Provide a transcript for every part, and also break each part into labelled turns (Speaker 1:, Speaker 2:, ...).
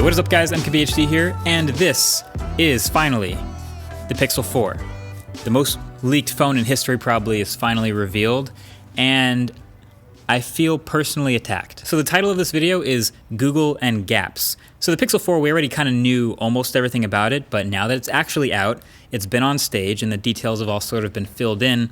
Speaker 1: What is up guys, MKBHD here, and this is finally the Pixel 4. The most leaked phone in history probably is finally revealed, and I feel personally attacked. So the title of this video is Google and Gaps. So the Pixel 4, we already kind of knew almost everything about it, but now that it's actually out, it's been on stage and the details have all sort of been filled in,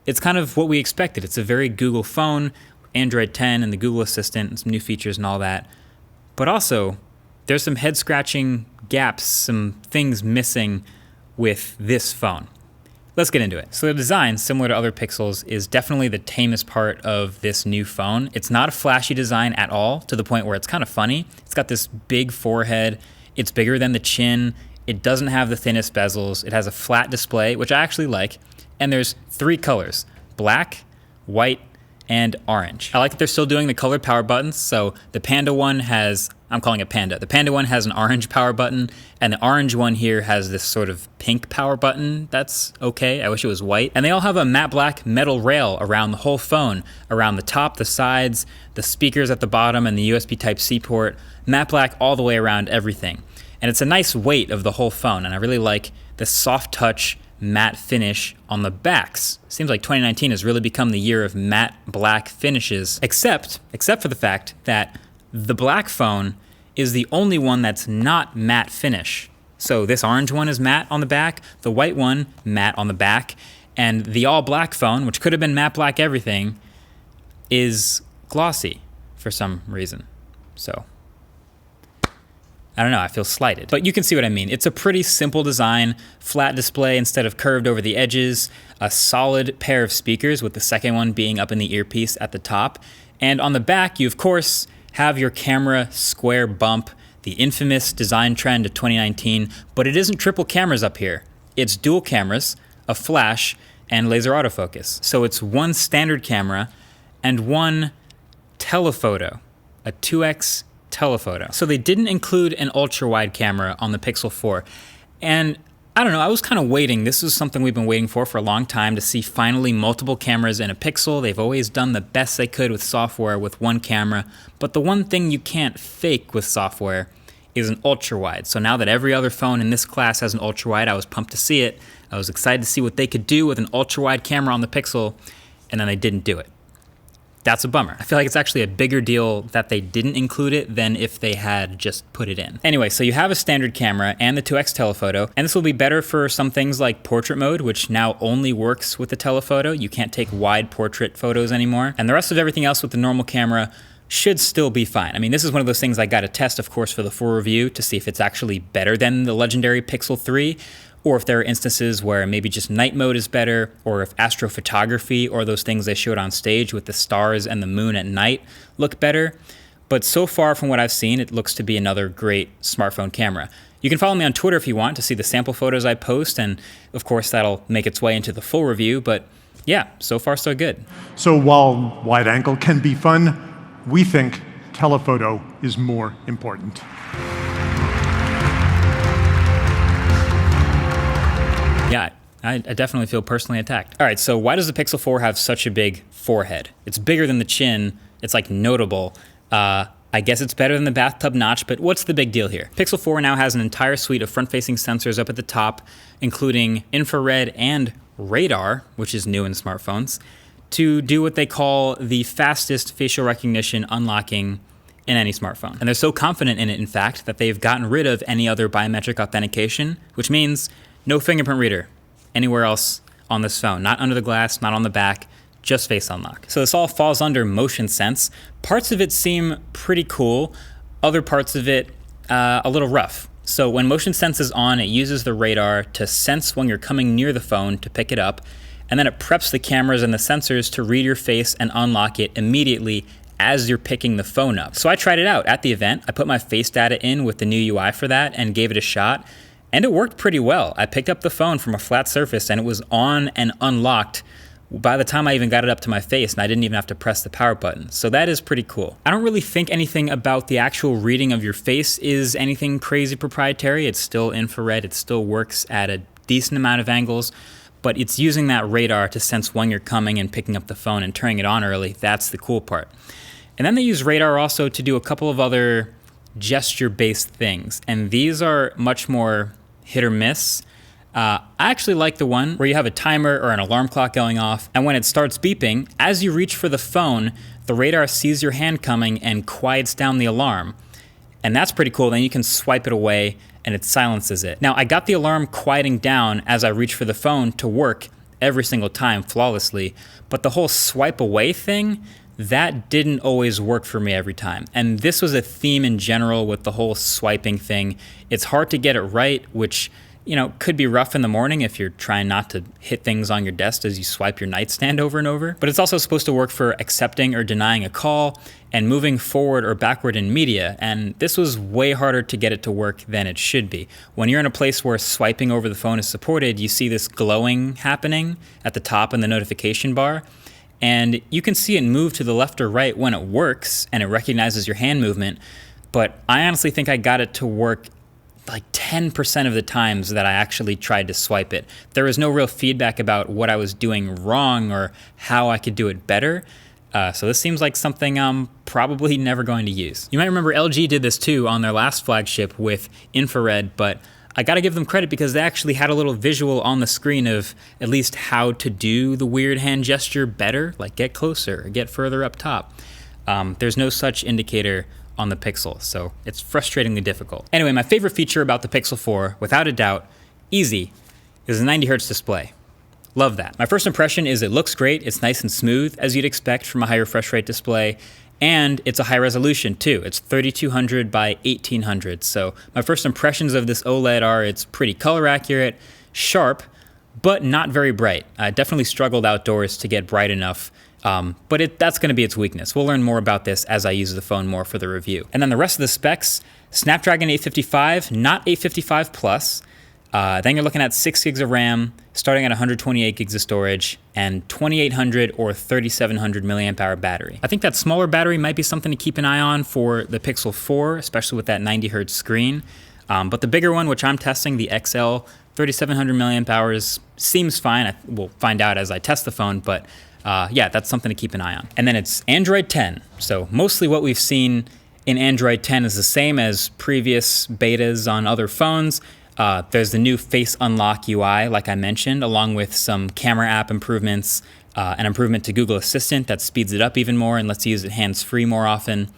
Speaker 1: it's kind of what we expected. It's a very Google phone, Android 10 and the Google Assistant and some new features and all that. But also, there's some head-scratching gaps, some things missing with this phone. Let's get into it. So the design, similar to other Pixels, is definitely the tamest part of this new phone. It's not a flashy design at all, to the point where it's kind of funny. It's got this big forehead, it's bigger than the chin, it doesn't have the thinnest bezels, it has a flat display, which I actually like, and there's 3 colors, black, white, and orange. I like that they're still doing the colored power buttons, so the Panda one has, I'm calling it Panda, the Panda one has an orange power button, and the orange one here has this sort of pink power button. That's okay, I wish it was white. And they all have a matte black metal rail around the whole phone, around the top, the sides, the speakers at the bottom, and the USB Type-C port, matte black all the way around everything. And it's a nice weight of the whole phone, and I really like the soft touch matte finish on the backs. Seems like 2019 has really become the year of matte black finishes, except for the fact that the black phone is the only one that's not matte finish. So this orange one is matte on the back, the white one matte on the back, and the all black phone, which could have been matte black everything, is glossy for some reason. So I don't know, I feel slighted. But you can see what I mean. It's a pretty simple design, flat display instead of curved over the edges, a solid pair of speakers with the second one being up in the earpiece at the top. And on the back, you of course have your camera square bump, the infamous design trend of 2019, but it isn't triple cameras up here. It's dual cameras, a flash, and laser autofocus. So it's one standard camera and one telephoto, a 2x telephoto. So they didn't include an ultra-wide camera on the Pixel 4. And I don't know, I was kind of waiting. This is something we've been waiting for a long time, to see finally multiple cameras in a Pixel. They've always done the best they could with software with one camera, but the one thing you can't fake with software is an ultra-wide. So now that every other phone in this class has an ultra-wide, I was pumped to see it. I was excited to see what they could do with an ultra-wide camera on the Pixel, and then they didn't do it. That's a bummer. I feel like it's actually a bigger deal that they didn't include it than if they had just put it in. Anyway, so you have a standard camera and the 2x telephoto, and this will be better for some things like portrait mode, which now only works with the telephoto. You can't take wide portrait photos anymore. And the rest of everything else with the normal camera should still be fine. I mean, this is one of those things I got to test, of course, for the full review to see if it's actually better than the legendary Pixel 3, or if there are instances where maybe just night mode is better, or if astrophotography or those things they showed on stage with the stars and the moon at night look better. But so far from what I've seen, it looks to be another great smartphone camera. You can follow me on Twitter if you want to see the sample photos I post, and of course that'll make its way into the full review, but yeah, so far so good.
Speaker 2: So while wide angle can be fun, we think telephoto is more important.
Speaker 1: Yeah, I definitely feel personally attacked. All right, so why does the Pixel 4 have such a big forehead? It's bigger than the chin. It's like notable. I guess it's better than the bathtub notch, but what's the big deal here? Pixel 4 now has an entire suite of front-facing sensors up at the top, including infrared and radar, which is new in smartphones, to do what they call the fastest facial recognition unlocking in any smartphone. And they're so confident in it, in fact, that they've gotten rid of any other biometric authentication, which means no fingerprint reader anywhere else on this phone. Not under the glass, not on the back, just face unlock. So this all falls under motion sense. Parts of it seem pretty cool. Other parts of it, a little rough. So when motion sense is on, it uses the radar to sense when you're coming near the phone to pick it up, and then it preps the cameras and the sensors to read your face and unlock it immediately as you're picking the phone up. So I tried it out at the event. I put my face data in with the new UI for that and gave it a shot. And it worked pretty well. I picked up the phone from a flat surface and it was on and unlocked by the time I even got it up to my face, and I didn't even have to press the power button. So that is pretty cool. I don't really think anything about the actual reading of your face is anything crazy proprietary. It's still infrared. It still works at a decent amount of angles, but it's using that radar to sense when you're coming and picking up the phone and turning it on early. That's the cool part. And then they use radar also to do a couple of other gesture-based things, and these are much more hit or miss. I actually like the one where you have a timer or an alarm clock going off, and when it starts beeping, as you reach for the phone, the radar sees your hand coming and quiets down the alarm. And that's pretty cool. Then you can swipe it away and it silences it. Now, I got the alarm quieting down as I reach for the phone to work every single time flawlessly, but the whole swipe away thing, that didn't always work for me every time. And this was a theme in general with the whole swiping thing. It's hard to get it right, which, you know, could be rough in the morning if you're trying not to hit things on your desk as you swipe your nightstand over and over. But it's also supposed to work for accepting or denying a call and moving forward or backward in media. And this was way harder to get it to work than it should be. When you're in a place where swiping over the phone is supported, you see this glowing happening at the top in the notification bar. And you can see it move to the left or right when it works and it recognizes your hand movement. But I honestly think I got it to work like 10% of the times that I actually tried to swipe it. There was no real feedback about what I was doing wrong or how I could do it better. So this seems like something I'm probably never going to use. You might remember LG did this too on their last flagship with infrared, but I gotta give them credit because they actually had a little visual on the screen of at least how to do the weird hand gesture better, like get closer, or get further up top. There's no such indicator on the Pixel, so it's frustratingly difficult. Anyway, my favorite feature about the Pixel 4, without a doubt, easy, is the 90 Hz display. Love that. My first impression is it looks great, it's nice and smooth, as you'd expect from a high refresh rate display, and it's a high resolution too. It's 3200 by 1800. So my first impressions of this OLED are it's pretty color accurate, sharp, but not very bright. I definitely struggled outdoors to get bright enough, but that's gonna be its weakness. We'll learn more about this as I use the phone more for the review. And then the rest of the specs, Snapdragon 855, not 855 Plus. Then you're looking at 6 gigs of RAM, starting at 128 gigs of storage, and 2800 or 3700 milliamp hour battery. I think that smaller battery might be something to keep an eye on for the Pixel 4, especially with that 90 Hz screen. But the bigger one, which I'm testing, the XL, 3700 milliamp hours, seems fine. We'll find out as I test the phone, but yeah, that's something to keep an eye on. And then it's Android 10. So mostly what we've seen in Android 10 is the same as previous betas on other phones. There's the new Face Unlock UI, like I mentioned, along with some camera app improvements, an improvement to Google Assistant that speeds it up even more and lets you use it hands-free more often.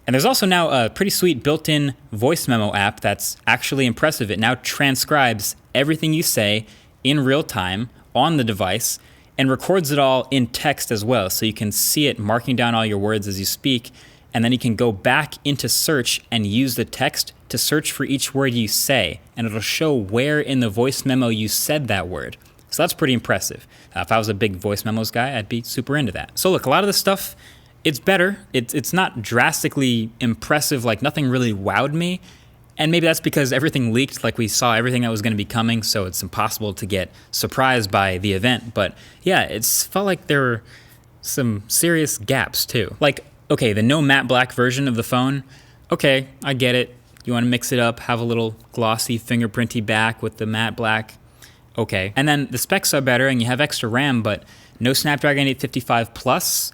Speaker 1: And there's also now a pretty sweet built-in voice memo app that's actually impressive. It now transcribes everything you say in real time on the device and records it all in text as well. So you can see it marking down all your words as you speak, and then you can go back into search and use the text to search for each word you say, and it'll show where in the voice memo you said that word. So that's pretty impressive. If I was a big voice memos guy, I'd be super into that. So look, a lot of this stuff, it's better. It's not drastically impressive, like nothing really wowed me. And maybe that's because everything leaked, like we saw everything that was gonna be coming, so it's impossible to get surprised by the event. But yeah, it felt like there were some serious gaps too. Like, okay, the no matte black version of the phone, okay, I get it. You want to mix it up, have a little glossy, fingerprinty back with the matte black, okay. And then the specs are better and you have extra RAM, but no Snapdragon 855 Plus.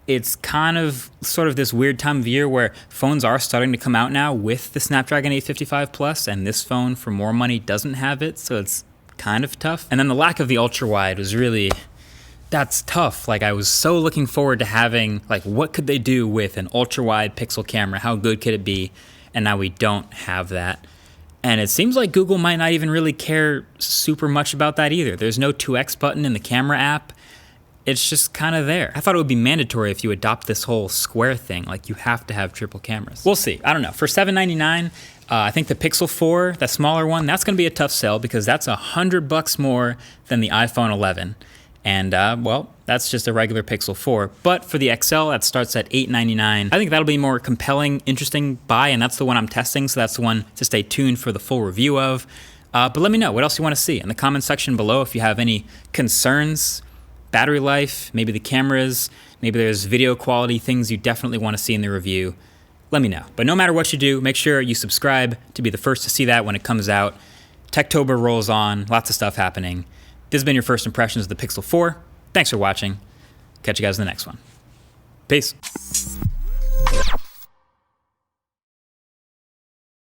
Speaker 1: It's kind of sort of this weird time of year where phones are starting to come out now with the Snapdragon 855 Plus, and this phone for more money doesn't have it, so it's kind of tough. And then the lack of the ultra wide was really, that's tough. Like I was so looking forward to having, like what could they do with an ultra wide pixel camera? How good could it be? And now we don't have that. And it seems like Google might not even really care super much about that either. There's no 2x button in the camera app. It's just kind of there. I thought it would be mandatory if you adopt this whole square thing, like you have to have triple cameras. We'll see, I don't know. For $799, I think the Pixel 4, that smaller one, that's gonna be a tough sell because that's $100 more than the iPhone 11. And well, that's just a regular Pixel 4. But for the XL, that starts at $899. I think that'll be more compelling, interesting buy, and that's the one I'm testing, so that's the one to stay tuned for the full review of. But let me know what else you want to see in the comment section below if you have any concerns, battery life, maybe the cameras, maybe there's video quality, things you definitely want to see in the review. Let me know. But no matter what you do, make sure you subscribe to be the first to see that when it comes out. Techtober rolls on, lots of stuff happening. This has been your first impressions of the Pixel 4. Thanks for watching. Catch you guys in the next one. Peace.